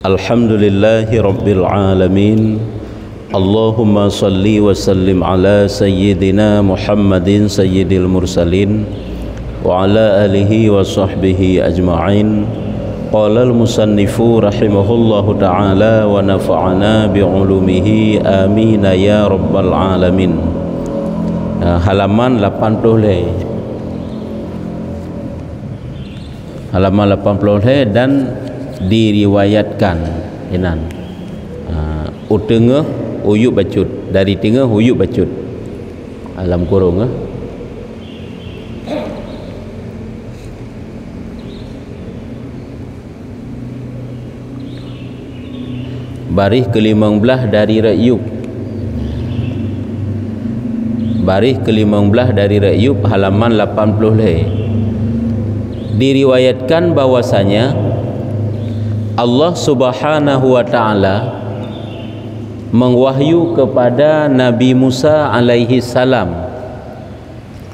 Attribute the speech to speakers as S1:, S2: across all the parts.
S1: Alhamdulillahi Rabbil Alamin. Allahumma salli wa sallim ala Sayyidina Muhammadin Sayyidil Mursalin wa ala alihi wa sahbihi ajma'in. Qala al-musannifu rahimahullahu ta'ala wa nafa'ana bi'ulumihi amin ya Rabbal Alamin. Halaman 80 halaman 80 dan diriwayatkan inan utengah uyuk bacut, dari tengah uyuk bacut alam kurung baris ke-15 dari Ra'yub, baris ke-15 dari Ra'yub halaman 80. Diriwayatkan bahwasanya Allah Subhanahu wa ta'ala mengwahyu kepada Nabi Musa alaihi salam,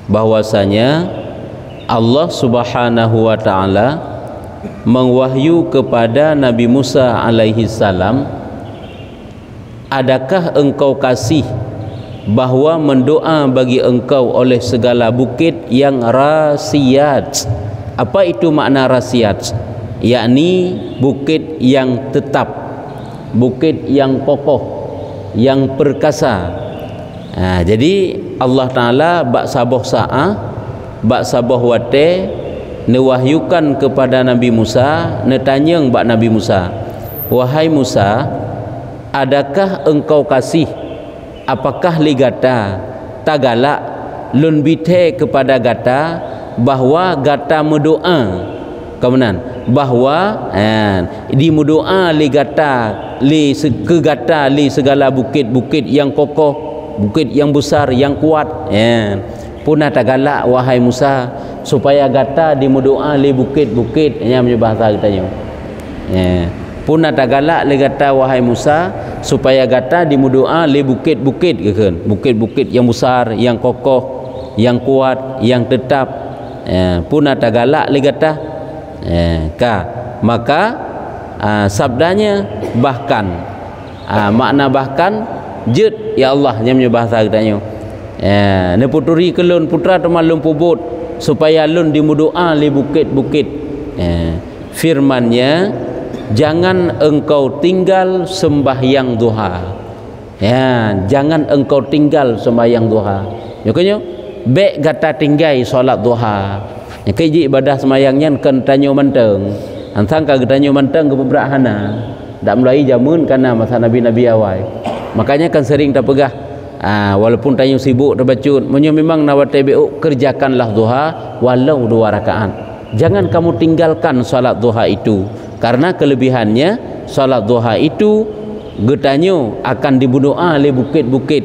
S1: bahwasanya Allah Subhanahu wa ta'ala mengwahyu kepada Nabi Musa alaihi salam, adakah engkau kasih bahwa mendoa bagi engkau oleh segala bukit yang rasiyat. Apa itu makna rasiyat? Yakni bukit yang tetap, bukit yang kokoh, yang perkasa. Jadi Allah Ta'ala bak saboh sa'ah, bak saboh wate newahyukan kepada Nabi Musa, netanyeng bak Nabi Musa, wahai Musa, adakah engkau kasih, apakah li gata tagalak lun bite kepada gata bahwa gata mendoa kemenan, bahwa di mendoa li gata li ke gata li segala bukit-bukit yang kokoh, bukit yang besar, yang kuat. Punah tagalak wahai Musa supaya gata di mendoa li bukit-bukit yang bahasa katanya. Punah tagalak li gata wahai Musa supaya gata di mendoa li bukit-bukit kan, bukit-bukit yang besar, yang kokoh, yang kuat, yang tetap. Punah tagalak li gata maka sabdanya bahkan, makna bahkan jut ya Allah yang bahasa katanya. Ne puturi kelun putra temalun pubut supaya lun dimudoa li bukit-bukit. Firmannya, jangan engkau tinggal sembahyang duha. Jangan engkau tinggal sembahyang duha. Makanya bek gata tinggai solat duha. Kaji ibadah semayangnya kan tanyo manteng. Antang ka tanyo manteng ke beberahana. Dak mulai jamun karena masa nabi-nabi awal. Makanya kan sering tak pegah. Walaupun tanyo sibuk terbacut, menyo memang nawat TBU kerjakanlah duha walau 2 rakaat. Jangan kamu tinggalkan salat duha itu, karena kelebihannya salat duha itu getanyo akan dibudoa oleh bukit-bukit.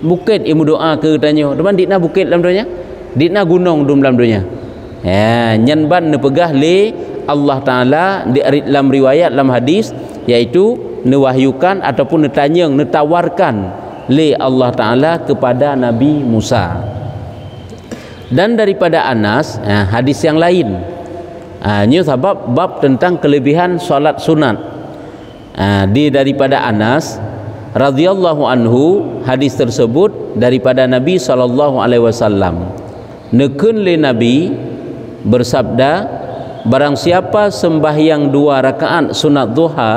S1: Bukit imu doa ke getanyo. Depan ditna bukit dalam dunia, ditna gunung dalam dunia. Nyanban nepegah li Allah Ta'ala di dalam riwayat, dalam hadis, yaitu newahyukan ataupun netanyeng, netawarkan li Allah Ta'ala kepada Nabi Musa. Dan daripada Anas, hadis yang lain, ini sebab bab tentang kelebihan salat sunat. Daripada Anas radhiyallahu anhu, hadis tersebut daripada Nabi SAW, nekun li Nabi bersabda, barang siapa sembahyang 2 rakaat sunat duha,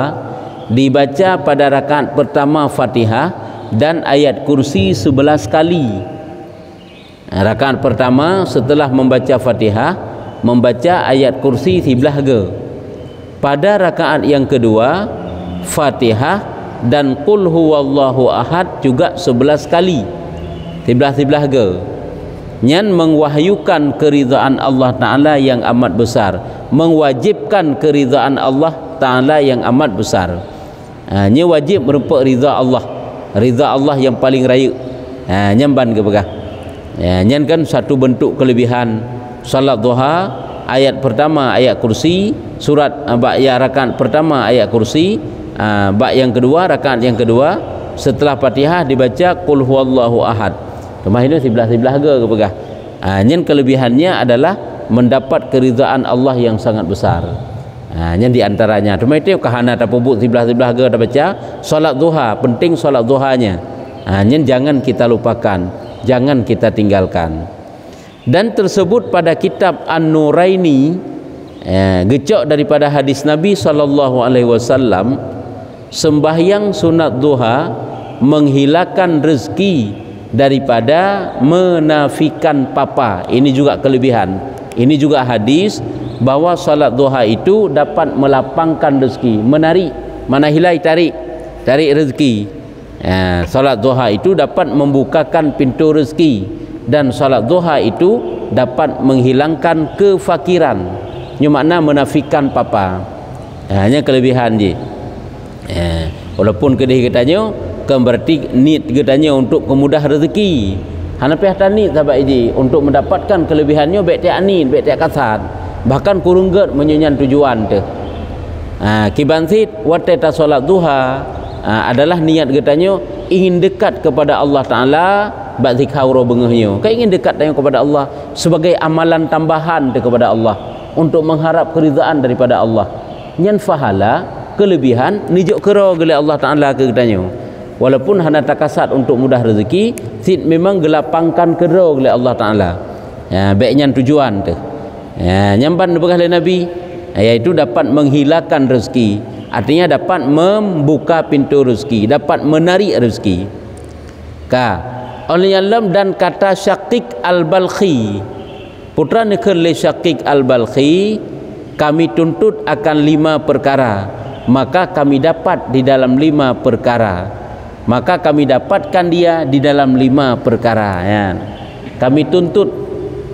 S1: dibaca pada rakaat pertama Fatihah dan ayat kursi 11 kali. Rakaat pertama setelah membaca Fatihah, membaca ayat kursi 11 ge. Pada rakaat yang kedua, Fatihah dan qul huwallahu ahad juga 11 kali, 11 ge. Nyan mengwahyukan keridhaan Allah Ta'ala yang amat besar, mewajibkan keridhaan Allah Ta'ala yang amat besar. Nya wajib merupakan ridha Allah, ridha Allah yang paling raya. Nyamban ke begah. Nyan kan satu bentuk kelebihan salat duha. Ayat pertama ayat kursi, surat bak ya rakaat pertama ayat kursi, bak yang kedua rakaat yang kedua setelah Fatihah dibaca qul huwallahu ahad. Rumah ini 11 ke pegah. Nyen kelebihannya adalah mendapat keridhaan Allah yang sangat besar. Yang di antaranya cuma itu kahana tak pubuk sebelah-sebelah ke dah baca solat duha, penting solat duhanya. Yang jangan kita lupakan, jangan kita tinggalkan. Dan tersebut pada kitab An-Nuraini, gecok daripada hadis Nabi SAW, sembahyang sunat duha menghilangkan rezeki daripada menafikan papa. Ini juga kelebihan. Ini juga hadis bahawa salat duha itu dapat melapangkan rezeki, menarik, mana hilai tarik rezeki. Salat duha itu dapat membukakan pintu rezeki, dan salat duha itu dapat menghilangkan kefakiran. Ini makna menafikan papa. Hanya kelebihan je. Walaupun kedih katanya kan berarti niat katanya untuk kemudah rezeki. Hanapi hatani sahabat ini untuk mendapatkan kelebihannya baik tiak ni, baik tiak kasat. Bahkan kurung get menyunyan tujuan tu. Kibansit wateta solat duha adalah niat katanya ingin dekat kepada Allah Taala bak zikhauro bengahnya. Kan ingin dekat dengan kepada Allah sebagai amalan tambahan tu kepada Allah untuk mengharap keridaan daripada Allah. Nyan fahala kelebihan nijuk kero gele Allah Taala ke katanya. Walaupun hana takasat untuk mudah rezeki, sit memang gelapangkan kero oleh Allah Taala. Baiknya tujuan tu. Nyamban oleh Nabi, iaitu dapat menghilangkan rezeki. Artinya dapat membuka pintu rezeki, dapat menarik rezeki. Oleh alam dan kata Syaqiq Al-Balkhi, putra nekele Syaqiq Al-Balkhi, kami tuntut akan 5 perkara, maka kami dapat di dalam 5 perkara. Maka kami dapatkan dia di dalam 5 perkara. Kami tuntut,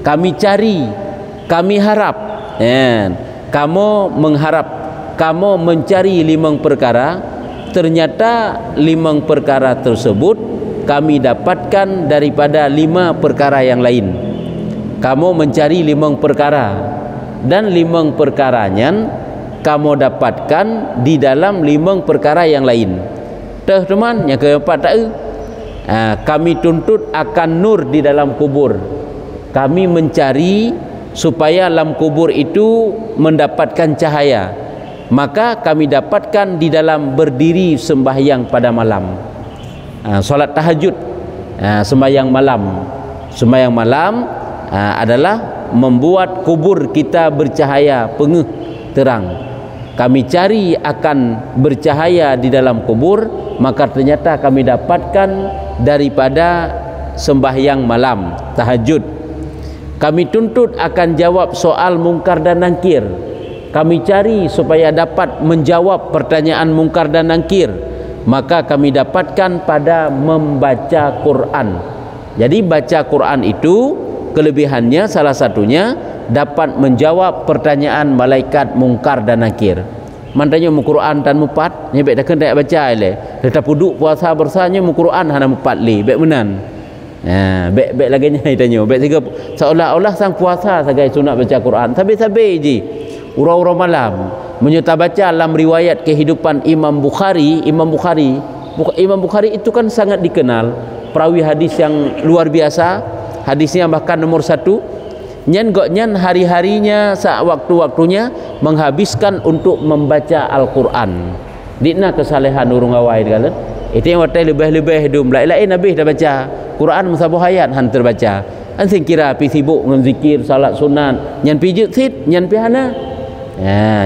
S1: kami cari, kami harap. Kamu mengharap, kamu mencari 5 perkara, ternyata 5 perkara tersebut kami dapatkan daripada 5 perkara yang lain. Kamu mencari 5 perkara, dan 5 perkaranya kamu dapatkan di dalam 5 perkara yang lain. Teman yang keempat tahu, kami tuntut akan nur di dalam kubur. Kami mencari supaya dalam kubur itu mendapatkan cahaya, maka kami dapatkan di dalam berdiri sembahyang pada malam. Solat tahajud, sembahyang malam. Sembahyang malam adalah membuat kubur kita bercahaya, pengeh, terang. Kami cari akan bercahaya di dalam kubur, maka ternyata kami dapatkan daripada sembahyang malam, tahajud. Kami tuntut akan jawab soal mungkar dan nangkir. Kami cari supaya dapat menjawab pertanyaan mungkar dan nangkir, maka kami dapatkan pada membaca Quran. Jadi baca Quran itu kelebihannya salah satunya dapat menjawab pertanyaan malaikat mungkar dan nakir. Mantanya mu Quran tan mupat, nya bek dak kendak baca le. Tetap duduk puasa bersanya mu Quran hana mupat le, bek menan. Bek lagi nya tanya, bek tiga seolah-olah sang puasa sebagai sunat baca Quran. Sabe-sabe je. Ura-ura malam menyerta baca dalam riwayat kehidupan Imam Bukhari. Imam Bukhari itu kan sangat dikenal perawi hadis yang luar biasa. Hadisnya bahkan nomor 1. Nyan hari-harinya saat waktu-waktunya menghabiskan untuk membaca Al-Quran. Dikna kesalehan urung awai kan? Itu yang watai lebih-lebih hidup. Lain-lain Nabi dah baca Quran musabah hayat hantar baca. Ansing kira pi sibuk dengan zikir, salat sunat, nyan pijut sit, nyan pihana.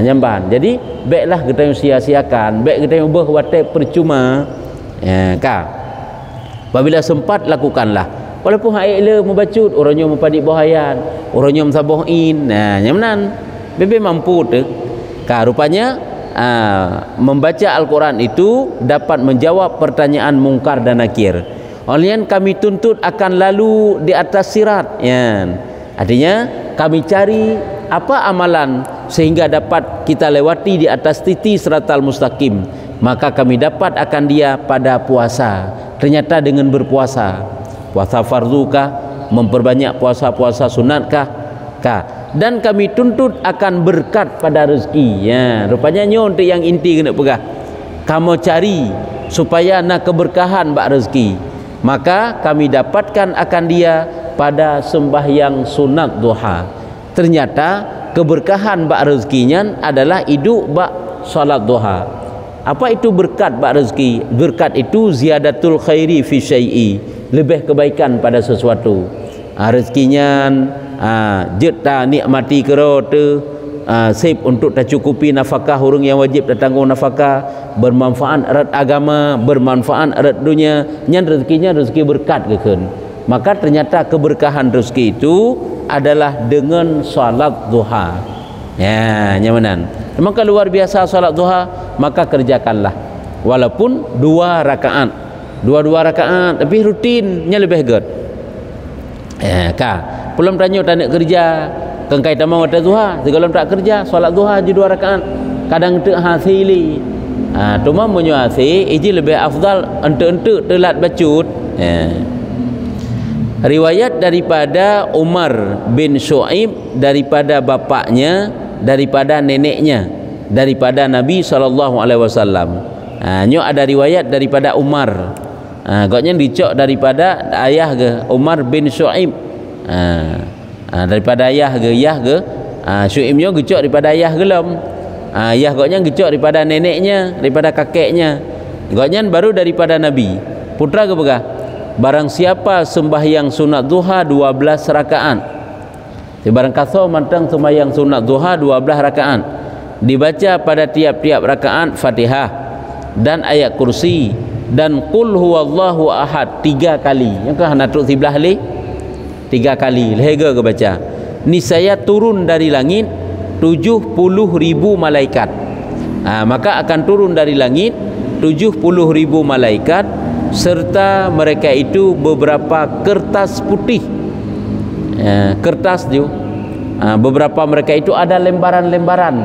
S1: Nyamban. Jadi baiklah kita yang sia-siakan, baik kita yang watai percuma. Apabila sempat lakukanlah. Walaupun hak le membacut, orangnya mempadik bahayan, orangnya mensabahin, nyamnan bebe mampu tu. Rupanya membaca Al-Quran itu dapat menjawab pertanyaan mungkar dan nakir. Olehnya kami tuntut akan lalu di atas sirat. Artinya kami cari apa amalan sehingga dapat kita lewati di atas titi siratal mustaqim. Maka kami dapat akan dia pada puasa. Ternyata dengan berpuasa. Puasa fardukah, memperbanyak puasa-puasa sunatkah, dan kami tuntut akan berkat pada rezeki. Rupanya nyon tu yang inti kena pegah. Kamu cari supaya nak keberkahan bak rezeki, maka kami dapatkan akan dia pada sembahyang sunat duha. Ternyata keberkahan bak rezekinya adalah hidup bak salat duha. Apa itu berkat bak rezeki? Berkat itu ziyadatul khairi fi syai'i, lebih kebaikan pada sesuatu. Rezekinya jeta nikmati kero tu sip untuk tercukupi nafkah orang yang wajib tertanggung nafkah, bermanfaat erat agama, bermanfaat erat dunia, nyan rezekinya rezeki berkat kekan. Maka ternyata keberkahan rezeki itu adalah dengan salat duha. Ya, nyamanan. Maka luar biasa salat duha, maka kerjakanlah. Walaupun 2 rakaat. 2 rakaat tapi rutinnya lebih good. Ya, kah. Belum tanya tak nak kerja, kengkai tamang waktu duha, segala tak kerja, salat duha je 2 rakaat. Kadang tak hasili. Cuma menyuasi iji lebih afdal ente-ente telat bacut. Ya. Riwayat daripada Umar bin Shu'aib, daripada bapaknya, daripada neneknya, daripada Nabi SAW. Nyo ada riwayat daripada Umar. Gaknya dicok daripada ayah ke Umar bin Shu'aib. Daripada ayah ke Shu'aibnya gecok daripada ayah gelam. Ayah gaknya gecok daripada neneknya, daripada kakeknya. Gaknya baru daripada Nabi. Putra ke begah? Barang siapa sembahyang sunat duha 12 rakaat. Barang kasau mantang sembahyang sunat duha 12 rakaat, dibaca pada tiap-tiap rakaat Fatihah dan ayat kursi dan qul huwallahu ahad 3 kali. Yang kah natuk sebelah li 3 kali lega ke baca. Niscaya turun dari langit 70.000 malaikat. Maka akan turun dari langit 70.000 malaikat, serta mereka itu beberapa kertas putih. Kertas tu beberapa mereka itu ada lembaran-lembaran,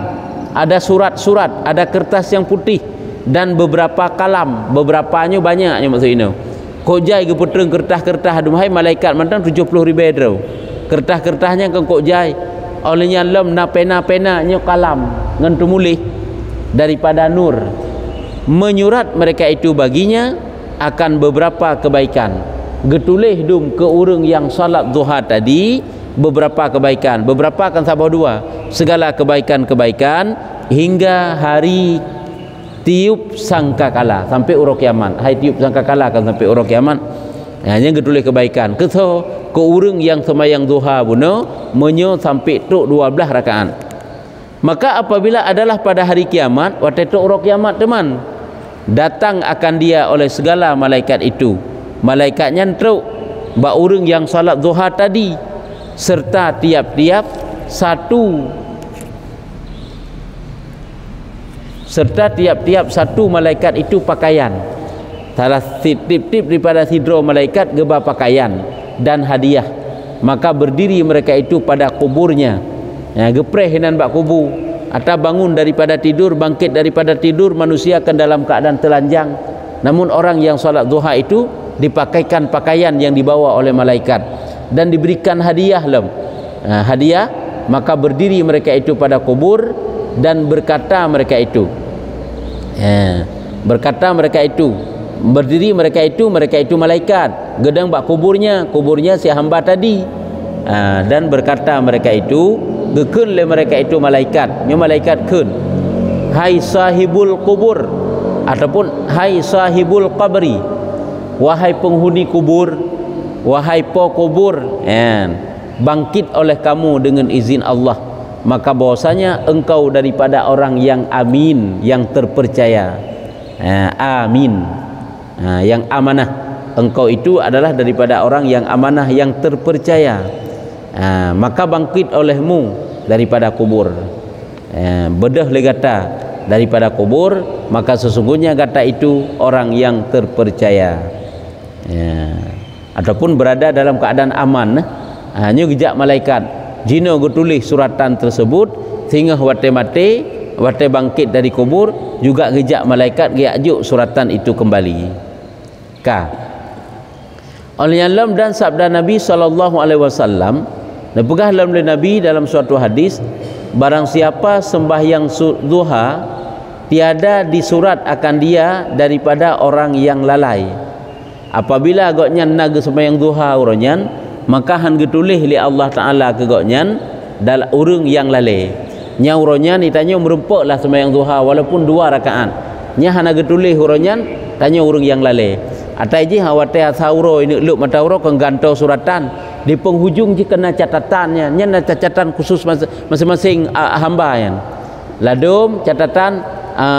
S1: ada surat-surat, ada kertas yang putih, dan beberapa kalam. Beberapanya banyaknya maksud ini. Kok jai ke putreng kertas-kertas aduhai malaikat mantang 70.000 drau. Kertas-kertasnya kan kok jai. Olehnya lem na pena-penanya kalam ngan tumulih daripada nur. Menyurat mereka itu baginya akan beberapa kebaikan. Getulih dum ke urang yang salat duha tadi beberapa kebaikan. Beberapa akan sabah 2. Segala kebaikan-kebaikan hingga hari tiup sangkakala sampai urang kiamat. Hari tiup sangkakala akan sampai urang kiamat. Hanya getulih kebaikan. Keso ke urang yang sembahyang duha buno menyo sampai tok 12 rakaat. Maka apabila adalah pada hari kiamat, waktu tok urang kiamat teman, datang akan dia oleh segala malaikat itu. Malaikatnya truk ba urang yang salat duha tadi, serta tiap-tiap satu malaikat itu pakaian. Salah tip-tip daripada sidro malaikat geba pakaian dan hadiah. Maka berdiri mereka itu pada kuburnya. Gepreh hinan bak kubu. Atau bangun daripada tidur, bangkit daripada tidur, manusia akan dalam keadaan telanjang. Namun orang yang salat duha itu dipakaikan pakaian yang dibawa oleh malaikat dan diberikan hadiah hadiah. Maka berdiri mereka itu pada kubur dan berkata mereka itu berdiri mereka itu malaikat gedang bak kuburnya si hamba tadi. Dan berkata mereka itu gekun le mereka itu malaikat kun, hai sahibul kubur, ataupun hai sahibul qabri, wahai penghuni kubur, wahai po kubur, bangkit oleh kamu dengan izin Allah. Maka bahwasanya engkau daripada orang yang amin, yang terpercaya. Amin, yang amanah. Engkau itu adalah daripada orang yang amanah, yang terpercaya. Maka bangkit olehmu daripada kubur. Bedah legata daripada kubur, maka sesungguhnya kata itu orang yang terpercaya. Ataupun berada dalam keadaan aman. Hanya gejak malaikat jina getulis suratan tersebut sehingga wate mati, wate bangkit dari kubur, juga gejak malaikat giajuk suratan itu kembali. Oleh alam dan sabda Nabi SAW, nepegah dalam Nabi dalam suatu hadis, barang siapa sembahyang duha tiada disurat akan dia daripada orang yang lalai. Apabila agaknya naga sembahyang duha uronyan, maka han getulih li Allah Taala ke gaknyan dalam urang yang lalai. Nya uronyan ditanya merempaklah sembahyang duha walaupun 2 rakaat. Nya hana getulih uronyan tanya urang yang lalai. Atai ji hawate sauro ini luk mata uro kenggantau suratan di penghujung ji kena catatannya. Nya catatan khusus masing-masing hamba yan. Ladum catatan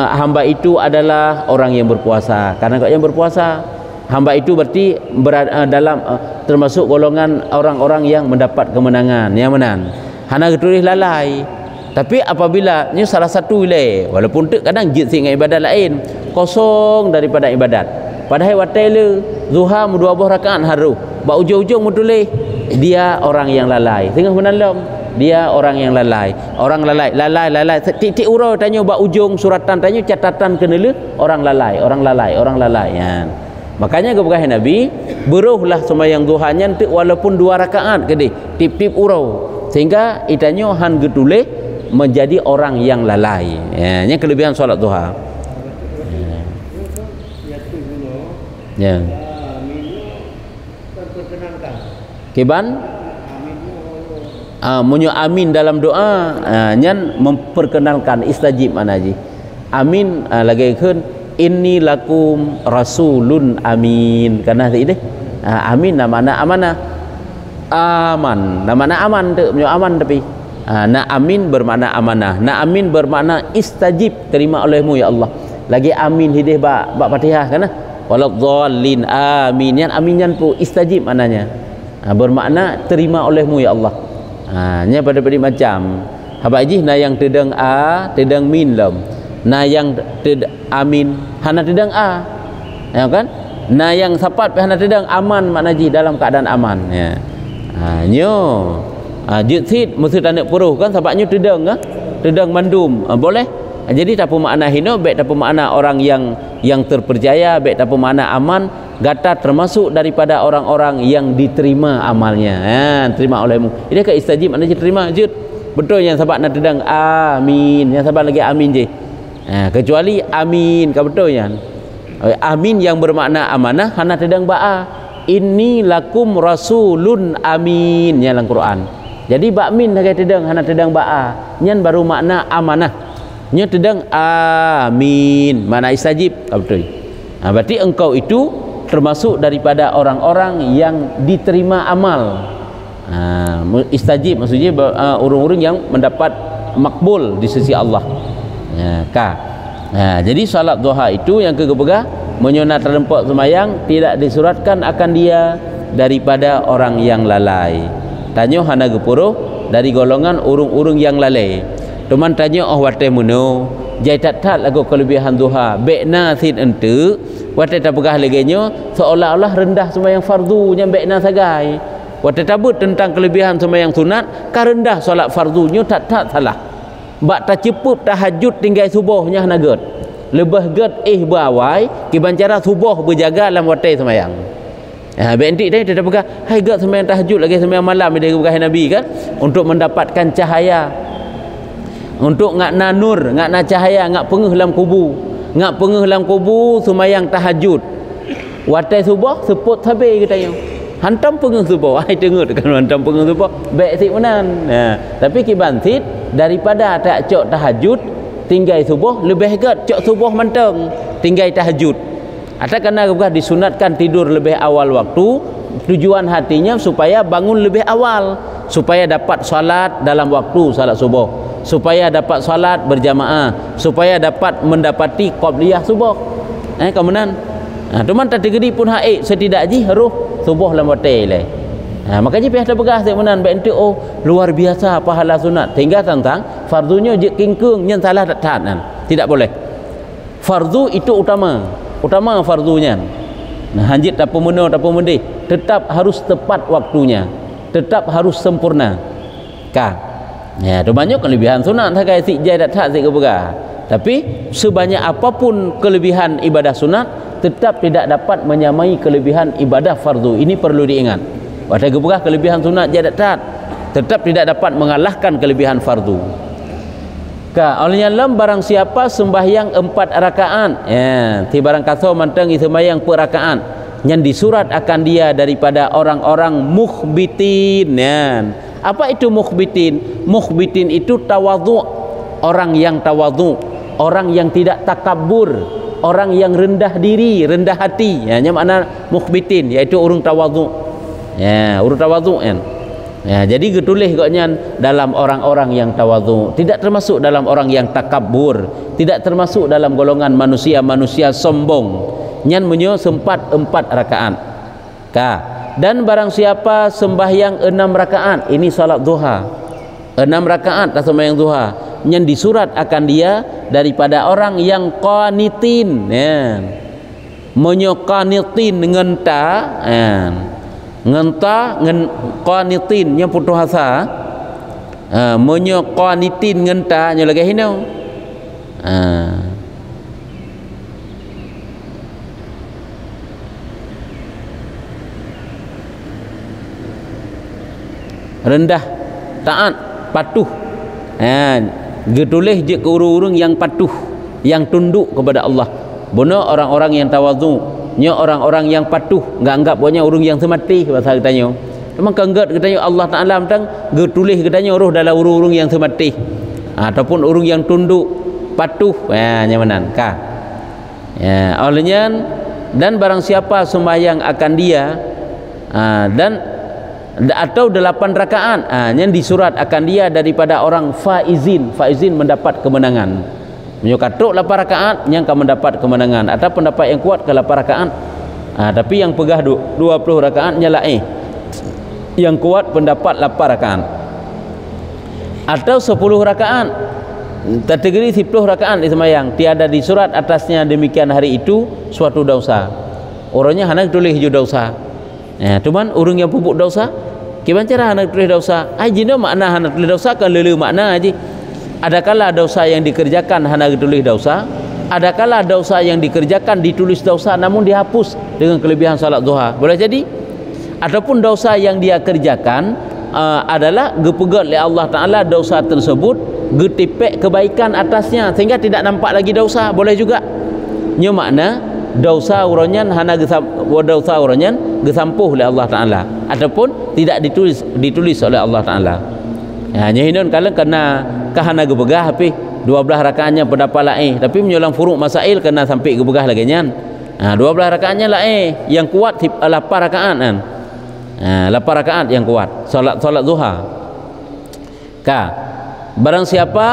S1: hamba itu adalah orang yang berpuasa. Karena kalau yang berpuasa, hamba itu berarti dalam termasuk golongan orang-orang yang mendapat kemenangan, yang menang. Hana getulis lalai. Tapi apabila ni salah satu wilayah, walaupun tu kadang jid dengan ibadat lain, kosong daripada ibadat. Padahal watele zuhar 20 rakaat haru. Ba ujung-ujung mutulih dia orang yang lalai. Tengah menalam dia orang yang lalai. Orang lalai titik urau tanya ba ujung suratan tanya catatan kenela orang lalai ya. Makanya keberkahan Nabi beruhlah sembahyang duhanya walaupun 2 rakaat gede tip-tip urau sehingga itanya han getuleh menjadi orang yang lalai. Ya, ini kelebihan solat duha. Ya. Kiban munyo amin dalam doa nyan memperkenalkan istajib manaji. Amin lagi keun inni lakum rasulun amin. Karena ini amin namanya amanah. Aman namanya aman tu munyo aman tapi na amin bermakna amanah. Na amin bermakna istajib terima olehmu ya Allah. Lagi amin hidih ba Fatihah kana waladhdallin amin. Yan amin yan pu istajib maknanya. Bermakna terima olehmu ya Allah. Nya pada macam haba ji na yang tedang tedang min lam. Na yang amin hana tedang ya kan? Na yang sapat hana tedang aman makna ji dalam keadaan aman ya. Nyo jithit mesti tanda puruh kan sebabnya tedang tedang mandum boleh. Jadi tak apa makna hino baik tak apa makna orang yang terpercaya baik tak apa makna aman gata termasuk daripada orang-orang yang diterima amalnya. Terima olehmu. Ini ke istajib maknanya terima jud. Betul yang sahabat nak tedang amin, yang sahabat lagi amin je. Kecuali amin ka betul yang. Amin yang bermakna amanah hana tedang ba'a. Inni lakum rasulun amin yang dalam Quran. Jadi ba amin lagi tedang hana tedang ba'a. Nyan baru makna amanah. Nya tedang amin mana istajib betul. Berarti engkau itu termasuk daripada orang-orang yang diterima amal. Istajib maksudnya orang-orang yang mendapat makbul di sisi Allah. Jadi salat duha itu yang ketiga menyunat terlempak sembahyang tidak disuratkan akan dia daripada orang yang lalai. Tanya hana gepuruh dari golongan urung-urung yang lalai. Teman tanya wate muno jai tat lagu kelebihan duha bekna sin ente wate tabegah legenya seolah-olah rendah sembahyang fardu nya bekna sagai. Wate tabut tentang kelebihan sembahyang sunat ka rendah solat fardunya tak salah. Bak ta cepup tahajud tinggal subuhnya naget. Lebih get bawai kiban cara subuh berjaga dalam wate sembahyang. Bentik tadi dia tabegah hai get sembahyang tahajud lagi sembahyang malam dia keberkahan Nabi kan untuk mendapatkan cahaya. Untuk ngak nur, ngak cahaya, ngak pengeh dalam kubu. Ngak pengeh dalam kubu sembahyang tahajud. Watai subuh seput habis katanya. Hantam pengeh subuh. Ai dengar kan hantam pengeh subuh. Baik sik menan. Tapi kiban sit daripada tak cok tahajud tinggal subuh lebih gat cok subuh menteng tinggal tahajud. Atau kerana disunatkan tidur lebih awal waktu, tujuan hatinya supaya bangun lebih awal, supaya dapat salat dalam waktu salat subuh. Supaya dapat salat berjamaah, supaya dapat mendapati qabliyah subuh. Kemudian teman tak tegedi pun haid setidaknya harus subuh dalam waktu le. Makanya pihak terpegah semenan baik oh luar biasa pahala sunat. Tinggal tentang fardunya je kingkung yang salah tak tahan. Tidak boleh. Fardu itu utama fardunya. Hanjit tak pemenuh tak pemendih tetap harus tepat waktunya. Tetap harus sempurna. Ya, ada banyak kelebihan sunat sagai si jai dat si keberkah. Tapi sebanyak apapun kelebihan ibadah sunat tetap tidak dapat menyamai kelebihan ibadah fardu. Ini perlu diingat. Pada keberkah kelebihan sunat jai dat tetap tidak dapat mengalahkan kelebihan fardu. Olehnya lam barang siapa sembahyang 4 rakaat, ti barang kaso manteng sembahyang per rakaat yang disurat akan dia daripada orang-orang mukhbitin. Apa itu mukhbitin? Mukhbitin itu tawadhu, orang yang tawadhu, orang yang tidak takabur, orang yang rendah diri, rendah hati. Ya, makna mukhbitin iaitu urung tawadhu. Ya, urung tawadhu kan. Ya, jadi getulih koknya dalam orang-orang yang tawadhu, tidak termasuk dalam orang yang takabur, tidak termasuk dalam golongan manusia-manusia sombong. Nyan menyo sempat 4 rakaat. Dan barang siapa sembahyang 6 rakaat, ini salat duha. 6 rakaat tak sembahyang duha, nyan disurat akan dia daripada orang yang qanitin. Ya. Menyo qanitin ngenta, ya. Ngenta qanitin nya putus asa, menyo qanitin ngenta nya lagi hinau. Rendah, taat, patuh. Getulih je ke urung-urung yang patuh, yang tunduk kepada Allah. Benar orang-orang yang tawadhu, nya orang-orang yang patuh, enggak anggap punya urung yang semati bahasa katanya. Memang kanggat katanya Allah Taala tentang getulih katanya uruh dalam urung-urung yang semati. Ataupun urung yang tunduk, patuh. Nya menan ka. Ya, olehnya dan barang siapa sembahyang akan dia dan atau 8 rakaat, yang disurat akan dia daripada orang faizin. Faizin mendapat kemenangan. Menyokatuk 8 rakaat yang akan mendapat kemenangan. Atau pendapat yang kuat ke 8 rakaat. Tapi yang pegah 20 rakaat nyalaih. Yang kuat pendapat 8 rakaat. Atau 10 rakaat. Kategori 10 rakaat di sembahyang tiada disurat atasnya demikian hari itu suatu dosa. Orangnya hendak tulis hijau dosa. Cuman orang yang pupuk dosa, gimana cara hendak tulis dosa? Jina makna hendak tulis dosa kan lele makna aja. Adakala dosa yang dikerjakan hendak tulis dosa, adakala dosa yang dikerjakan ditulis dosa namun dihapus dengan kelebihan salat duha. Boleh jadi. Ataupun dosa yang dia kerjakan adalah gepegat oleh Allah Taala dosa tersebut, getipek kebaikan atasnya sehingga tidak nampak lagi dosa. Boleh juga. Nya makna dosa uronyan hana dosa uronyan gesampuh oleh Allah Taala ataupun tidak ditulis oleh Allah Taala. Nya hinun kalau kena kahana gebegah tapi 12 rakaatnya pendapat lain tapi menyolang furuk masail kena sampai gebegah lagi nyan. 12 rakaatnya lain yang kuat 8 rakaat kan. 8 rakaat yang kuat salat duha. Barang siapa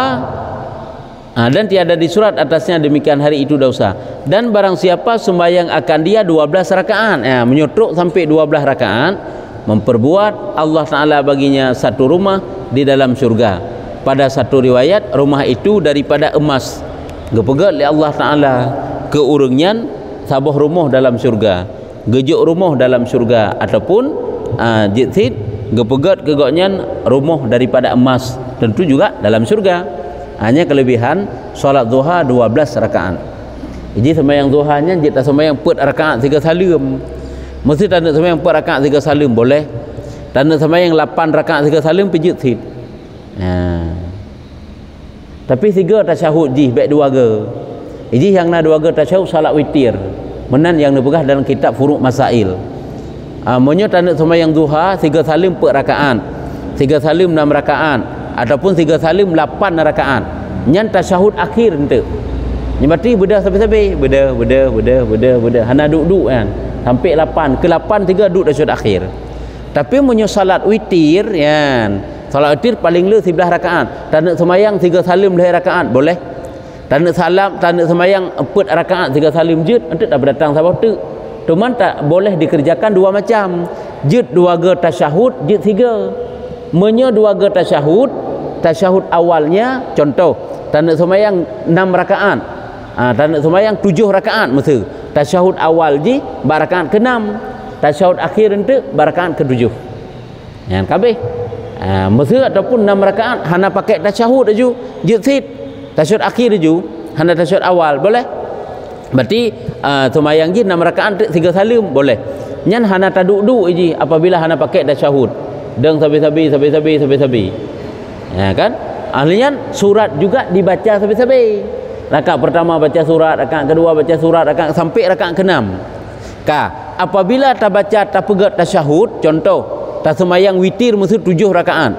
S1: dan tiada disurat atasnya demikian hari itu dosa. Dan barang siapa sembahyang akan dia 12 rakaat, menyotruk sampai 12 rakaat, memperbuat Allah Taala baginya satu rumah di dalam syurga. Pada satu riwayat rumah itu daripada emas. Gepegat oleh Allah Taala keurungan sabuh rumah dalam syurga, gejuk rumah dalam syurga ataupun jitsid gepegat kegoknya rumah daripada emas, tentu juga dalam syurga. Hanya kelebihan solat duha 12 rakaat. Jadi sembahyang duhanya kita sembahyang 4 rakaat 3 salim. Mesti tanda sembahyang 4 rakaat 3 salim boleh. Tanda sembahyang 8 rakaat 3 salim pijit sid. Tapi 3 tasyahud ji baik 2 ge. Jadi yang na 2 ge tasyahud salat witir. Menan yang dipegah dalam kitab Furuk Masail. Monyo tanda sembahyang duha 3 salim 4 rakaat. 3 salim 6 rakaat ataupun 3 salim 8 rakaat. Nyan tasyahud akhir ente. Ni berarti beda sampai-sampai beda hana duduk kan sampai 8 ke 8 3 duduk tasyahud akhir. Tapi monyo salat witir kan. Salat witir paling le 11 rakaat. Tanda sembahyang 3 salim 2 rakaat boleh. Tanda sembahyang 4 rakaat 3 salim jud ente tak berdatang sabah tu. Cuman tak boleh dikerjakan 2 macam. Jud 2 ge tasyahud, jud 3. Menyo 2 ge tasyahud awalnya contoh tanda sembahyang 6 rakaat. Tanda sembahyang 7 rakaat mesti. Tasyahud awal ji rakaat ke-6. Tasyahud akhir ente rakaat ke-7. Yang kabeh. Mesti ataupun 6 rakaat hana pakai tasyahud aju, jud sid. Tasyahud akhir aju, hana tasyahud awal boleh. Berarti sembahyang ji 6 rakaat 3 salim boleh. Nyan hana taduk-duk ji apabila hana pakai tasyahud. Deng sabi. Ya kan? Ahlinya surat juga dibaca sabi-sabi. Rakaat pertama baca surat, rakaat kedua baca surat, rakaat sampai rakaat ke-6. Apabila tak baca tak pegat tasyahud, contoh tak semayang witir mesti 7 rakaat.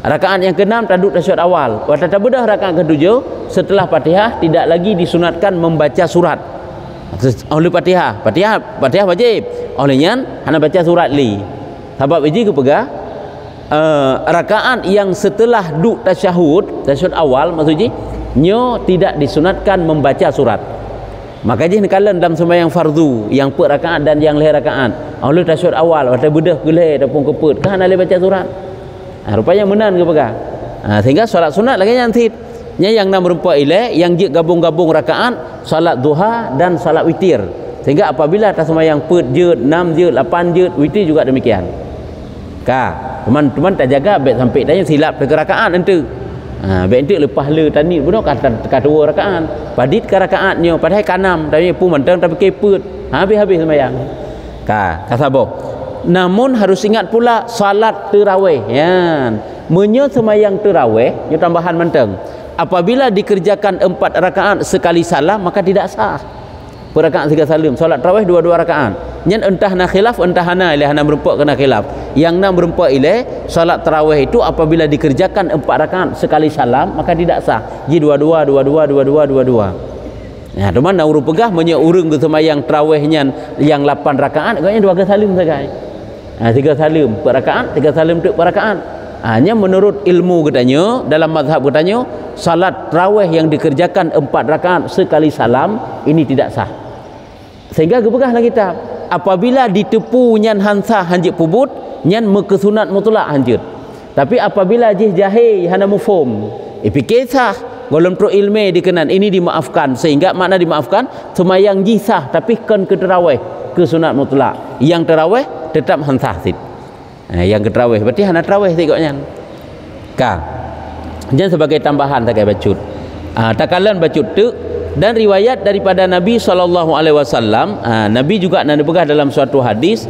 S1: Rakaat yang ke-6 taduk tasyahud awal. Wa tatabedah rakaat ke-7 setelah Fatihah tidak lagi disunatkan membaca surat. Oleh Fatihah wajib. Olehnya hanya baca surat li. Sebab ini kepegah rakaat yang setelah duk tasyahud awal maksudnya nyo tidak disunatkan membaca surat. Makanya kalau dalam sembahyang fardu yang per rakaat dan yang leh rakaat oleh tasyahud awal atau bedah geleh ataupun keput kan ada baca surat. Rupanya menan ke pegah. Sehingga solat sunat lagi nanti yang 6 rupa ile yang gabung-gabung rakaat solat duha dan solat witir. Sehingga apabila atas sembahyang pet je 6 je 8 je witir juga demikian. Teman-teman tak jaga baik sampai tanya silap ke rakaat nanti. Baik nanti lepas le tani pun kata 2 rakaat. Padit ke rakaatnya padahal ke-6 tapi pun mentang tapi keput. Habis sembahyang. Kasabo. Namun harus ingat pula salat tarawih ya. Menyo sembahyang tarawih nya tambahan mentang. Apabila dikerjakan 4 rakaat sekali salam maka tidak sah. Per rakaat 3 salam. Salat tarawih 2 rakaat. Nyen entah na khilaf entah hana ileh hana berempat kena khilaf. Yang 6 berempat ileh salat tarawih itu apabila dikerjakan 4 rakaat sekali salam maka tidak sah. Ji 22. Nah, teman nak urut pegah menyo urang ke sembahyang tarawihnya yang 8 rakaat agaknya 2 salam saja. 3 salam per rakaat, 3 salam per rakaat. Hanya menurut ilmu katanya dalam mazhab katanya salat tarawih yang dikerjakan 4 rakaat sekali salam ini tidak sah. Sehingga kepegahlah kita apabila ditepu nyan hansa hanjit pubut nyan mekesunat mutlak hanjit. Tapi apabila jahil hana mufhum fikir sah golom pro ilmu dikenan ini dimaafkan. Sehingga makna dimaafkan semayang jisah tapi kan ke tarawih ke sunat mutlak. Yang tarawih tetap hansah sid. Yang ke tarawih berarti hana tarawih tengoknya. Jangan sebagai tambahan tak bacut. Takalan bacut tu dan riwayat daripada Nabi SAW. Nabi juga nanti pegah dalam suatu hadis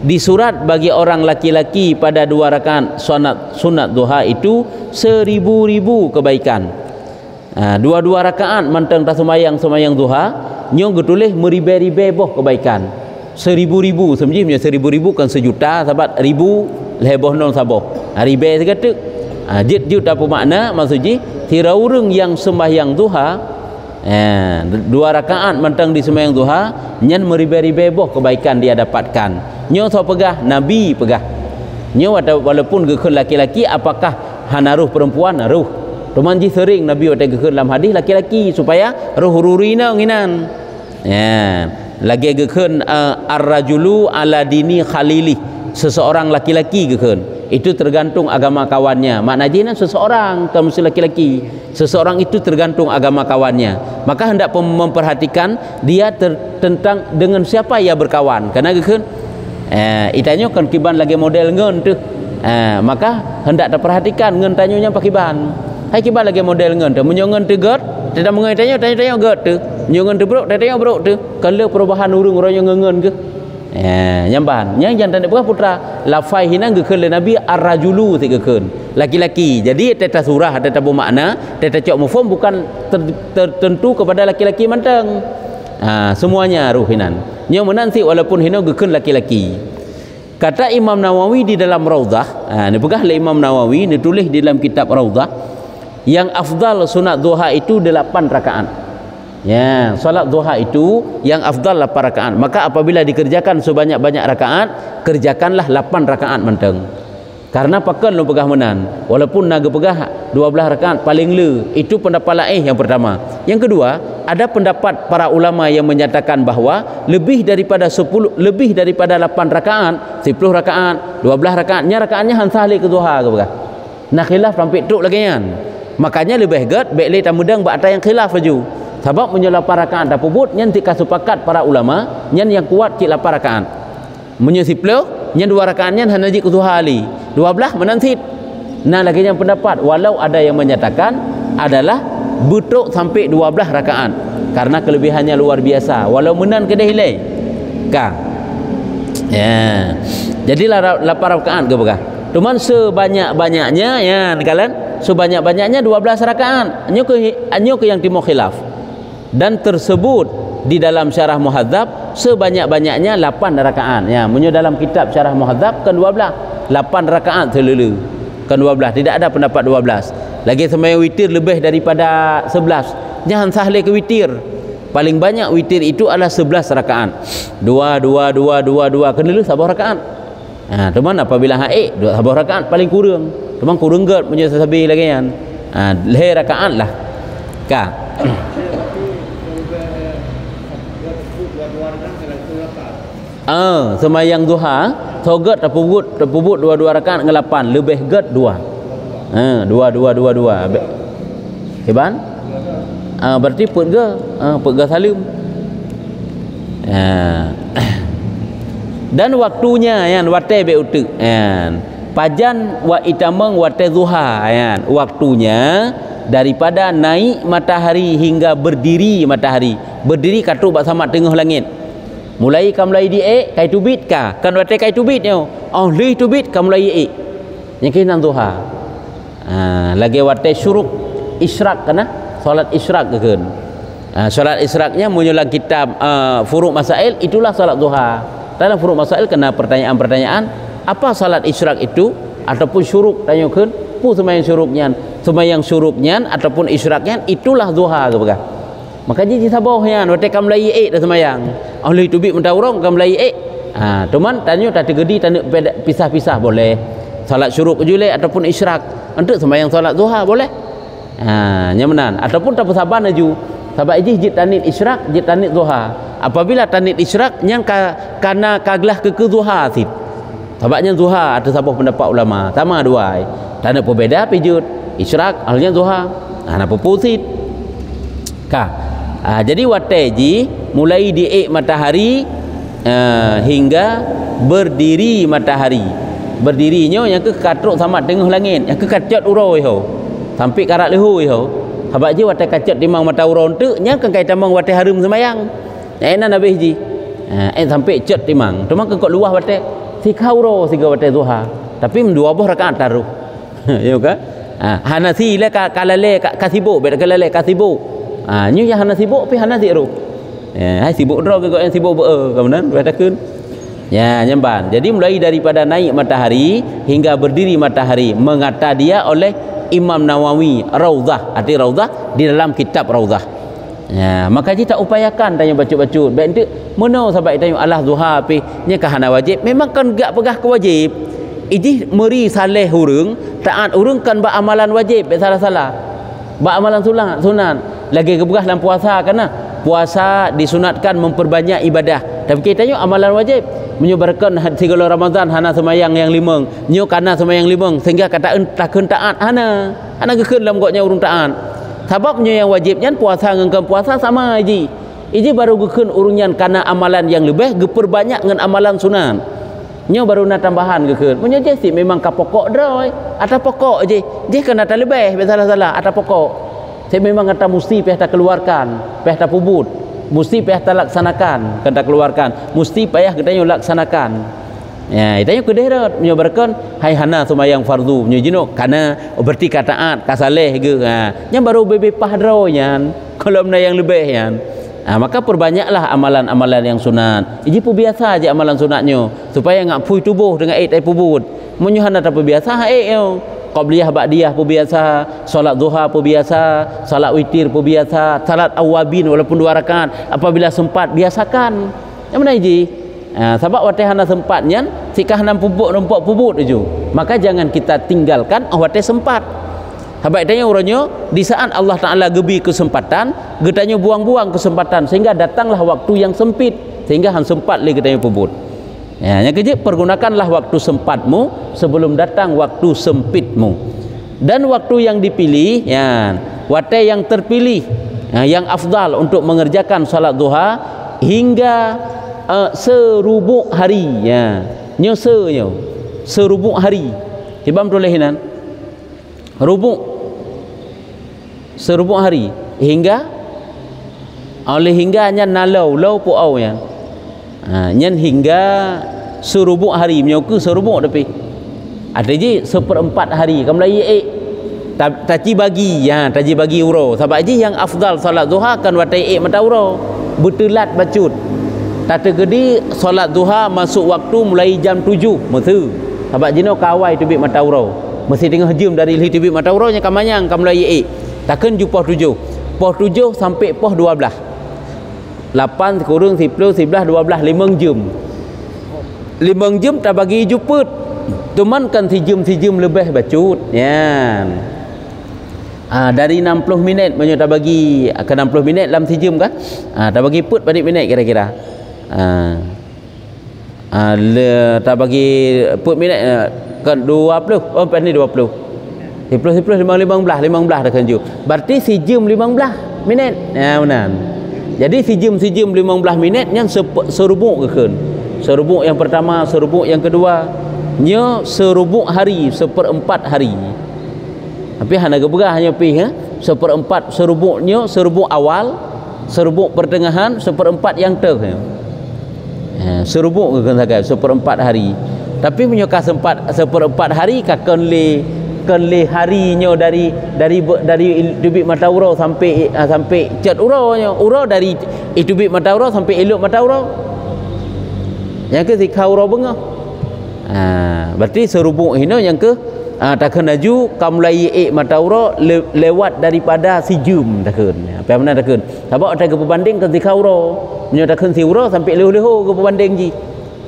S1: disurat bagi orang laki-laki pada 2 rakaat sunat duha itu 1000 kebaikan. 2 rakaat manteng tak semayang duha nyong getulis meribe-ribe boh kebaikan. 1000 sebenarnya 1000 kan sejuta sahabat 1000 leboh non saboh. Ribe sekata. Jit apa makna maksudnya tira urang yang sembahyang duha 2 rakaat manteng di sembahyang duha nyan meribe-ribe boh kebaikan dia dapatkan. Nyo so pegah Nabi pegah. Nyo walaupun gekun laki-laki apakah hanaruh perempuan ruh. Teman ji sering Nabi wata gekun dalam hadis laki-laki supaya ruh rurina nginan. Lagi gekun ar-rajulu ala dini khalili. Seseorang laki-laki gekun. Itu tergantung agama kawannya. Maknanya seseorang kalau mesti laki-laki. Seseorang itu tergantung agama kawannya. Maka hendak memperhatikan dia tentang dengan siapa ia berkawan. Karena gekun itanya kan kiban lagi model ngen tu. Maka hendak terperhatikan ngen tanyanya pakiban. Hai kiban lagi model ngen tu. Menyongen tu god, tidak mengai tanya god tu. Menyongen tu brok, tanya brok tu. Kalau perubahan urung orang yang ngen ke. Nyamban yang jantan dia putra lafai hina gekeun Nabi ar-rajulu gekeun laki-laki. Jadi teta surah teta bermakna teta cok mufhum bukan tertentu kepada laki-laki manteng. Semuanya ruh hinan nya menanti walaupun hina gekeun laki-laki. Kata Imam Nawawi di dalam Raudhah, ni pegah oleh Imam Nawawi ditulis di dalam kitab Raudhah yang afdal sunat duha itu 8 rakaat. Ya, solat duha itu yang afdal 8 rakaat. Maka apabila dikerjakan sebanyak-banyak rakaat, kerjakanlah 8 rakaat menteng. Karena pakan lu pegah menan. Walaupun naga pegah 12 rakaat paling le, itu pendapat lain yang pertama. Yang kedua, ada pendapat para ulama yang menyatakan bahawa lebih daripada 8 rakaat, 10 rakaat, 12 rakaatnya rakaatnya hansah le ke duha ke pegah. Nak khilaf sampai tuk lagi kan. Makanya lebih gad baik le tamudang bakta yang khilaf aju. Sebab menyo 8 rakaat dah pubut nyen tika sepakat para ulama nyen yang kuat cik 8 rakaat. Menyo 10 nyen 2 rakaat nyen hanaji ke duha ali. 12 menansit. Nah lagi yang pendapat walau ada yang menyatakan adalah betuk sampai 12 rakaat karena kelebihannya luar biasa walau menan ke dah hilai. Ya. Jadilah 8 rakaat ke bekah. Cuman sebanyak-banyaknya ya kalian sebanyak-banyaknya 12 rakaat. Anyo ke yang timur khilaf. Dan tersebut di dalam syarah muhadzab sebanyak-banyaknya 8 rakaat. Ya, menyo dalam kitab syarah muhadzab kan 12. 8 rakaat selulu. Kan 12. Tidak ada pendapat 12. Lagi sembahyang witir lebih daripada 11. Jangan sahlih ke witir. Paling banyak witir itu adalah 11 rakaat. 2 2 2 2 2 kena dulu sabah rakaat. Teman apabila haid 2 sabah rakaat paling kurang. Teman kurang gad punya sabi lagi kan. Leh rakaat lah. Ka. Sembahyang duha sogat terpubut 2 rakaat dengan 8 lebih gad 2. 2 2 2 2. Heban? Berarti put ke salim. Dan waktunya kan wate be utek kan. Pajan wa itamang wate zuha kan. Waktunya daripada naik matahari hingga berdiri matahari. Berdiri katuk bak sama tengah langit. Mulai kam mulai diek kai tubit ka. Kan wate kai tubit nyo. Li tubit kam mulai ek. Yang kena zuha. Lagi wate syuruk isyraq kana. Solat isyraq ke kan. Solat isyraqnya menyolat kitab Furu' Masail itulah solat duha. Dalam Furu' Masail kena pertanyaan-pertanyaan apa solat isyraq itu ataupun syuruk tanyakan pu sembahyang syuruknya ataupun isyraqnya itulah duha ke begah. Maka ji sabahnya wate kam lai ek dah sembahyang. Oleh tubik mentaurong kam lai ek. Teman tanya tak tergedi tanya pisah-pisah boleh. Solat syuruk jule ataupun isyraq. Untuk sembahyang solat duha boleh. Nyamanan ataupun tak bersabar naju. Sebab jit tanit isyraq, jit tanit duha. Apabila tanit isyraq yang karena kaglah ke duha sit. Sebabnya duha ada sabah pendapat ulama. Sama dua. Tak ada perbeza pijut. Isyraq halnya duha. Apa pusit. Jadi wateji mulai diek matahari hingga berdiri matahari. Berdirinya yang ke katruk sama tengah langit, yang ke kacat uroi ho. Sampai karat lehu ho. Habaq je wate kacat timang mata uron tu nya kan kai tamang wate harum sembayang. Enan habis ji. Sampai cet timang. Cuma kan kok luah wate sikauro siga wate duha. Tapi mendua boh rakaat taruh. Ya kan? Hanasi le kalale kasibuk beda kalale kasibuk. Nyu yang hanasibuk pi hanasi ru. Hai sibuk ro ke kok yang sibuk kemudian badakeun. Ya nyamban. Jadi mulai daripada naik matahari hingga berdiri matahari mengata dia oleh Imam Nawawi Raudhah, arti Raudhah di dalam kitab Raudhah. Maka kita upayakan tanya baca-baca. Baik tu mono sahabat tanya Allah duha pi nya kahana wajib. Memang kan gak pegah ke wajib. Iji meri saleh urang, taat urang kan ba amalan wajib, salah-salah. Ba amalan sunat. Lagi kebegah dalam puasa kana. Puasa disunatkan memperbanyak ibadah. Tapi kita tanya amalan wajib menyebarkan segala Ramadan hana semayang yang limang nyo kana semayang limang sehingga kata takun taat hana gekeun dalam goknya urung taat sebabnya yang wajibnya puasa dengan puasa sama iji baru gekeun urungnya kana amalan yang lebih geperbanyak dengan amalan sunat nyo baru na tambahan gekeun punya je si memang ka pokok droi atau pokok je kena ta lebih salah-salah atau pokok saya memang kata mesti pihak keluarkan pihak pubut mesti payah tak laksanakan kena keluarkan mesti payah kita laksanakan itanya kederat menyebarkan hai hana sembahyang fardu menyujino karena berarti kataat kasaleh ke yang baru bebe pahdro yan kalau benda yang lebih yan maka perbanyaklah amalan-amalan yang sunat iji pu biasa aja amalan sunatnya supaya ngak pui tubuh dengan ai pubut menyuhana tak biasa ai qabliyah ba'diyah pun biasa, solat duha pun biasa, solat witir pun biasa, salat awabin walaupun 2 rakaat apabila sempat biasakan. Yang mana ji? Sebab wate hana sempatnya sikah nam nampak pubut tu. Maka jangan kita tinggalkan wate sempat. Habaq tanya urangnya di saat Allah Taala gebi kesempatan, getanya buang-buang kesempatan sehingga datanglah waktu yang sempit sehingga han sempat le getanya pubut. Yang kejip pergunakanlah waktu sempatmu sebelum datang waktu sempitmu. Dan waktu yang dipilih wate yang terpilih yang afdal untuk mengerjakan salat duha hingga serubuk hari serubuk hari tibam tulihinan serubuk hari hingga hanya nalau puau nyen hingga serubuk hari menyoku serubuk tapi ada je 1/4 hari kamu lagi taji bagi uro sebab je yang afdal solat duha kan watai mata uro betulat bacut tak tergedi solat duha masuk waktu mulai jam 7 masa Sebab jino kawai tubik mata urau. Mesti tengah jum dari li tubik mata urau nya kamanyang kam lai takkan ju poh 7. Poh 7 sampai poh 12. 8 kurang 10 11 12 5 jam. 5 jam tak bagi juput. Cuman kan si jam lebih bacut. Ya. Dari 60 minit banyak tak bagi ke 60 minit dalam si jam kan? Tak bagi put berapa minit kira-kira. Tak bagi put minit kan 20. Oh ni 20. 10 15 dah kan ju. Berarti si jam 15 minit. Ya benar. Jadi si jam 15 minit yang serubuk ke kan. Serubuk yang pertama, serubuk yang kedua, nya serubuk hari, 1/4 hari. Tapi hanya geberah hanya pi seperempat serubuknya, serubuk awal, serubuk pertengahan, 1/4 yang tengah. Serubuk ke kan 1/4 hari. Tapi menyokah 1/4 hari kakon le harinya dari tubik mata urau sampai cat uraunya. Urau dari tubik mata urau sampai elok mata urau. Yang ke zikau urau bengah. Berarti serubuk hino yang ke takkan laju kamulai mata urau lewat daripada si jum takkan. Apa mana takkan? Sebab ada ke perbanding ke zikau urau. Menyatakan si urau sampai leho-leho ke perbanding ji.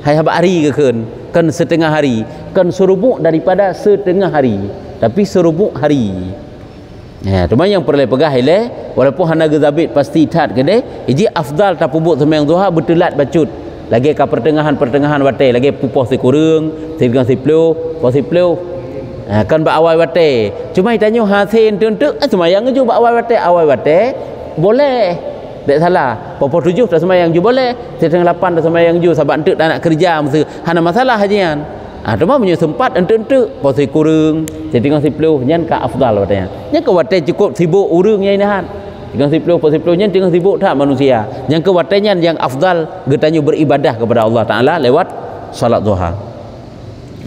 S1: Hai habak hari ke kan setengah hari. Kan serubuk daripada setengah hari. Tapi serubuk hari. Ya, cuma yang perlu pegah ile walaupun hana gezabit pasti tat ke de, iji afdal ta pubuk sembahyang duha betulat bacut. Lagi ke pertengahan watai, lagi pupoh si kurang, si poh si kan bak awal watai. Cuma ditanya hasil tentu sembahyang ju bak awal watai boleh. Tak salah. Poh 7 dah sembahyang ju boleh. Setengah 8 dah sembahyang ju sebab entek dah nak kerja mesti hana masalah hajian. Cuma punya sempat entek poh si kurang, setengah 10 nyan ka afdal watanya. Nyan ke watai cukup sibuk urang yang inahan. Setengah 10 poh 10 nyan tengah sibuk tak manusia. Yang ke watai nyan yang afdal getanya beribadah kepada Allah Taala lewat salat duha.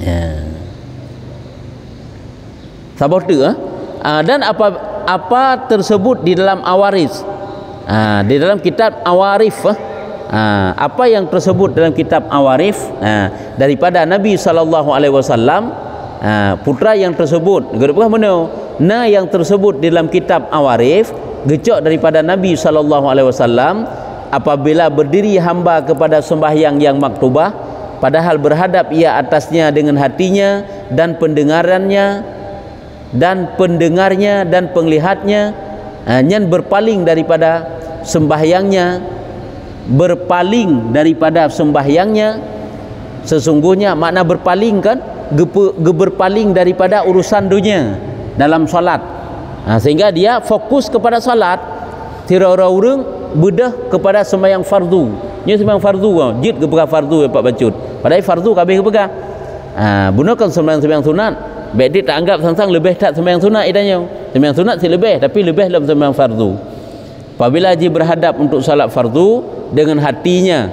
S1: Ya. Sabar tu dan apa tersebut di dalam awaris. Di dalam kitab Awarif apa yang tersebut dalam kitab Awarif daripada Nabi SAW, putra yang tersebut gerupah mana yang tersebut di dalam kitab Awarif gecok daripada Nabi SAW, apabila berdiri hamba kepada sembahyang yang maktubah padahal berhadap ia atasnya dengan hatinya dan pendengarannya dan penglihatnya, nyan berpaling daripada sembahyangnya, sesungguhnya makna berpaling kan berpaling daripada urusan dunia dalam salat, sehingga dia fokus kepada salat, tira-ora urang bedah kepada sembahyang fardu. Nya sembahyang fardu jid ke fardu pak bacut padahal fardu kabeh ke pegah. Gunakan sembahyang sunat baik dia tak anggap sang-sang lebih tak sembahyang sunat idanya. Sembahyang sunat si lebih tapi lebih dalam sembahyang fardu. Apabila dia berhadap untuk salat fardu dengan hatinya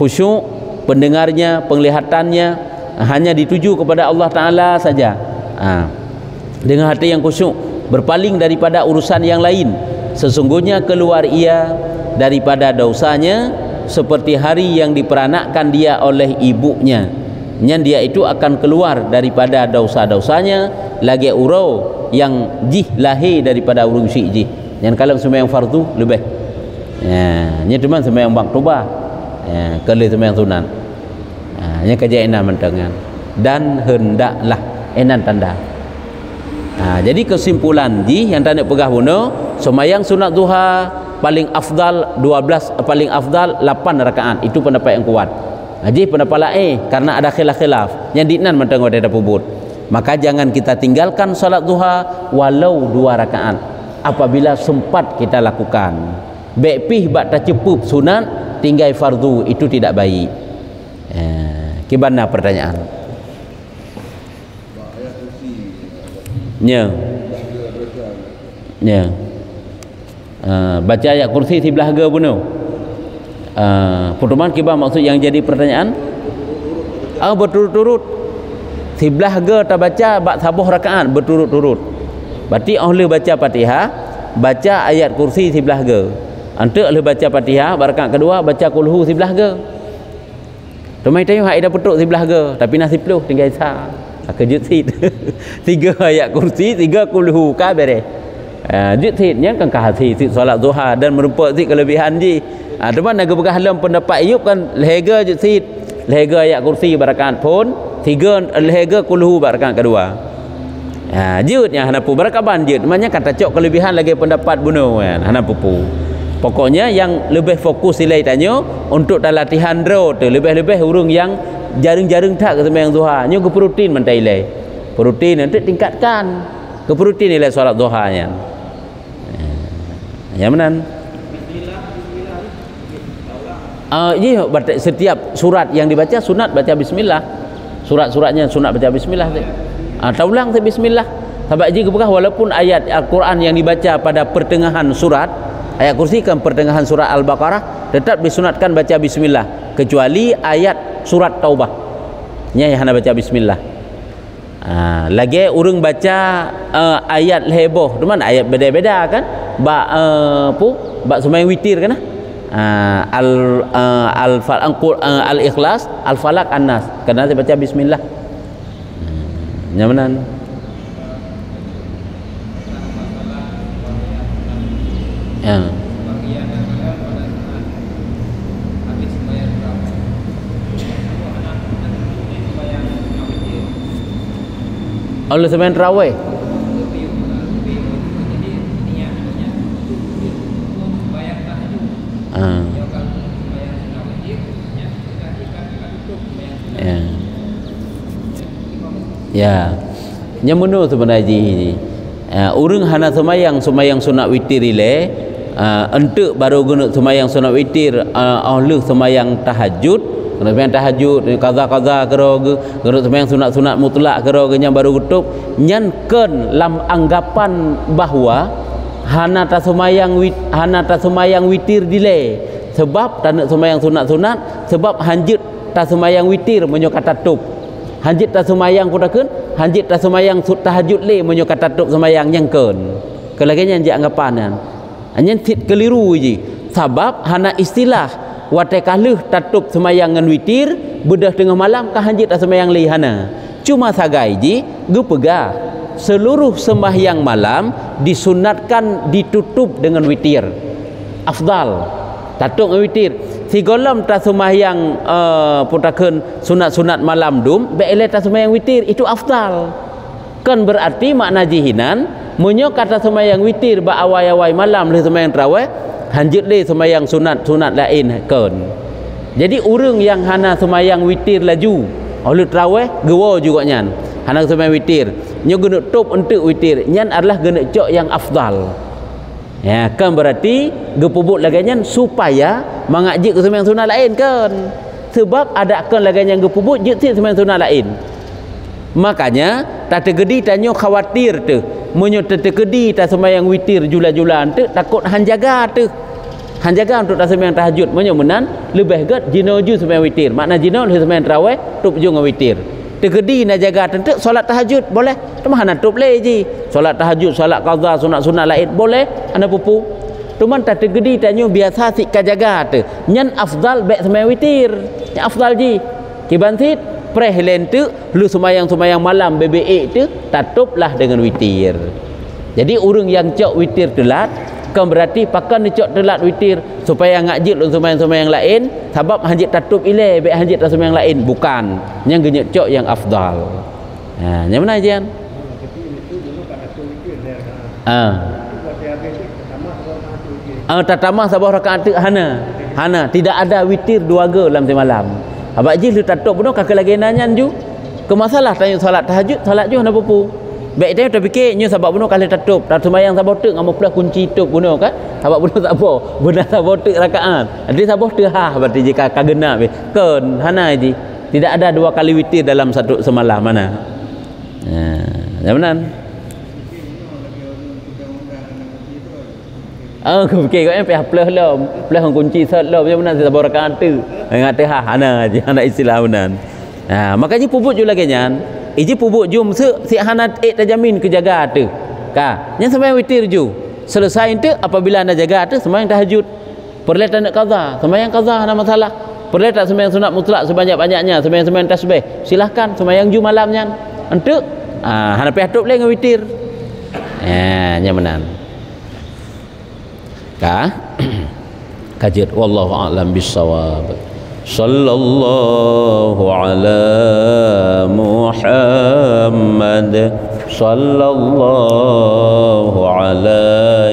S1: khusyuk, pendengarnya, penglihatannya hanya dituju kepada Allah Taala saja. Dengan hati yang khusyuk, berpaling daripada urusan yang lain, sesungguhnya keluar ia daripada dosanya seperti hari yang diperanakkan dia oleh ibunya. Nyan dia itu akan keluar daripada dosa-dosanya lagi urau yang jih lahir daripada urung syik jih. Yang kalau sembahyang fardu lebih. Nya cuma sembahyang maktubah. Kalau sembahyang sunat. Nya kerja enan mentengan dan hendaklah enan tanda. Jadi kesimpulan jih yang tanda pegah buno sembahyang sunat duha paling afdal 12 paling afdal 8 rakaat. Itu pendapat yang kuat. Jadi pendapat lain karena ada khilaf yang dinan mentang ada pubut. Maka jangan kita tinggalkan salat duha walau 2 rakaat apabila sempat kita lakukan. Baik pih bak tak cepup sunat tinggal fardu itu tidak baik. Gimana pertanyaan? Ya. Baca ayat kursi si belaga bunuh. Pertemuan kibah maksud yang jadi pertanyaan berturut-turut si belaga tak baca bak sabuh rakaat berturut-turut. Berarti oleh baca Fatihah, baca ayat kursi si belaga. Antuk oleh baca Fatihah, rakaat kedua baca kulhu si belaga. Ramai tayung hak ida putuk sebelah ke, tapi nasib peluh tinggal isa. Kejut sit. 3 ayat kursi, 3 kulhu ka beres. Jut sitnya kan kahati sit solat duha dan merupakan sit kelebihan ji. Teman nak berhalam pendapat Ayub kan lehega jut sit, lehega ayat kursi barakat pun, 3 lehega kulhu barakat kedua. Jut yang hana pu barakaban jut. Maknanya kata cok kelebihan lagi pendapat bunuh kan hana pupu. Pokoknya yang lebih fokus nilai tanya untuk dalam latihan draw tu lebih-lebih urang yang jarang-jarang tak ke sembahyang duha nya ke rutin mentai nilai. Rutin nanti tingkatkan ke rutin nilai solat duhanya. Ya menan. Setiap surat yang dibaca sunat baca bismillah. Surat-suratnya sunat baca bismillah. Taulang tu bismillah. Sebab jika walaupun ayat Al-Quran yang dibaca pada pertengahan surat, ayat kursi kan pertengahan surah Al-Baqarah, tetap disunatkan baca bismillah kecuali ayat surat Taubah nya yang hana baca bismillah. Lagi urang baca ayat heboh teman, ayat beda-beda kan bak sembahyang witir kan al-ikhlas al-falak an-nas kena baca bismillah nyamanan. Allah sembahyang tarawih. Ya. Yang menurut sebenarnya urang hana sembahyang sunat witir ile entuk baru guna sembahyang sunat witir oleh sembahyang tahajud, kena sembahyang tahajud kaza-kaza kero guna sembahyang sunat-sunat mutlak kero yang baru gutup nyankeun lam anggapan bahwa hana ta sembahyang witir dile sebab tak nak sembahyang sunat-sunat sebab hanjut ta sembahyang witir menyo kata tup hanjut ta sembahyang kudakeun hanjit tak semayang tahajud le menyo kata tup semayang nyangkeun kelaganya je anggapan anyen fit keliru je sebab hana istilah watai kalih tatup semayang ngan witir bedah tengah malam ka hanjit tak semayang le hana cuma sagai je gepegah seluruh sembahyang malam disunatkan ditutup dengan witir afdal tatup dengan witir si golam tak sembahyang putakeun sunat-sunat malam dum beele tak sembahyang witir itu afdal kan berarti makna jihinan munyo kata sembahyang witir ba awai-awai malam le sembahyang tarawih hanjut le sembahyang sunat lain kan jadi urang yang hana sembahyang witir laju oleh tarawih gewo juga nyan hana sembahyang witir nyo guna tup untuk witir nyan adalah guna cok yang afdal. Ya, kan berarti gepubuk laganyan supaya mengajik ke sembahyang sunat lain kan. Sebab ada kan laganyan gepubuk jut sembahyang sunat lain. Makanya tak tergedi tanyo khawatir tu. Munyo tergedi tak sembahyang witir jula-julaan tu takut hanjaga tu. Hanjaga untuk tak sembahyang tahajud munyo menan lebih gat jino ju sembahyang witir. Makna jino le sembahyang tarawih tup ju dengan witir. Tergedi nak jaga tentu solat tahajud boleh cuma hana tup le je solat tahajud solat qadha sunat-sunat lain boleh hana pupu cuma tak tergedi tanyo biasa sik ka jaga tu nyan afdal baik sembahyang witir yang afdal je kibantit preh lentu lu sembahyang malam BBE tu tatuplah dengan witir jadi urang yang cok witir telat kan berarti pakan dicok telat witir supaya ngajit lu sembahyang lain sebab hanjit tatup ile baik hanjit tak sembahyang lain bukan yang genyek cok yang afdal yang mana ajian tatamah sabah rakaat hana tidak ada witir 2 ge dalam semalam abak ji lu tatup beno kakak lagi nanyan ju ke masalah tanya solat tahajud solat ju hana pupu baik dia terfikir nyo sebab bunuh kali tatup tak sembahyang sabah tek ngamo pula kunci tup bunuh kan sebab bunuh tak apa benar sabah tek rakaat dia sabah tehah berarti jika kagena kan hana ji tidak ada 2 kali witir dalam satu semalam mana benar aku fikir kau pihak plus kunci set lo macam mana sabah rakaat tu ingat tehah hana ji hana istilah benar makanya puput ju lagi nyan iji pubuk jum si hana terjamin ke jaga tu ka yang sembahyang witir ju selesai tu apabila anda jaga tu sembahyang tahajud perletan nak qadha sembahyang qadha hana masalah Boleh tak sembahyang sunat mutlak sebanyak-banyaknya, sembahyang tasbih? Silahkan sembahyang ju malamnya. Entuk. Hanapi hadap boleh dengan witir. Nyamanan. Kajian wallahu a'lam bissawab. Sallallahu ala Muhammad sallallahu ala